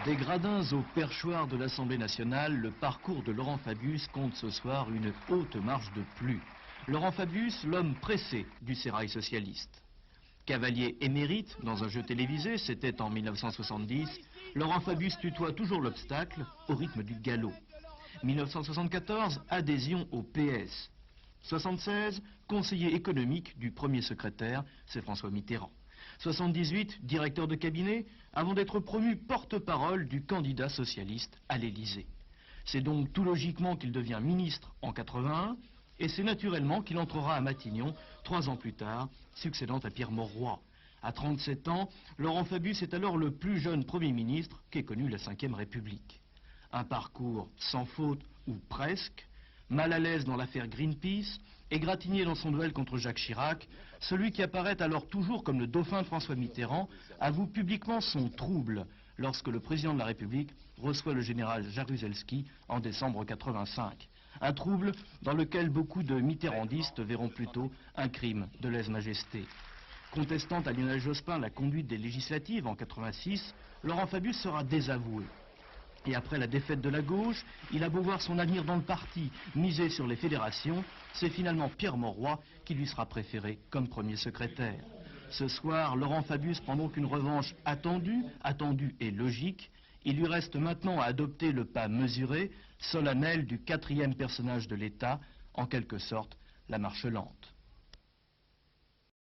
Des gradins au perchoir de l'Assemblée nationale, le parcours de Laurent Fabius compte ce soir une haute marche de plus. Laurent Fabius, l'homme pressé du sérail socialiste. Cavalier émérite dans un jeu télévisé, c'était en 1970, Laurent Fabius tutoie toujours l'obstacle au rythme du galop. 1974, adhésion au PS. 76, conseiller économique du premier secrétaire, c'est François Mitterrand. 78, directeur de cabinet, avant d'être promu porte-parole du candidat socialiste à l'Élysée. C'est donc tout logiquement qu'il devient ministre en 81, et c'est naturellement qu'il entrera à Matignon 3 ans plus tard, succédant à Pierre Mauroy. À 37 ans, Laurent Fabius est alors le plus jeune Premier ministre qu'ait connu la Ve République. Un parcours sans faute, ou presque, mal à l'aise dans l'affaire Greenpeace, égratigné dans son duel contre Jacques Chirac, celui qui apparaît alors toujours comme le dauphin de François Mitterrand avoue publiquement son trouble lorsque le président de la République reçoit le général Jaruzelski en décembre 85. Un trouble dans lequel beaucoup de mitterrandistes verront plutôt un crime de lèse-majesté. Contestant à Lionel Jospin la conduite des législatives en 86, Laurent Fabius sera désavoué. Et après la défaite de la gauche, il a beau voir son avenir dans le parti, miser sur les fédérations, c'est finalement Pierre Mauroy qui lui sera préféré comme premier secrétaire. Ce soir, Laurent Fabius prend donc une revanche attendue et logique. Il lui reste maintenant à adopter le pas mesuré, solennel du 4e personnage de l'État, en quelque sorte la marche lente.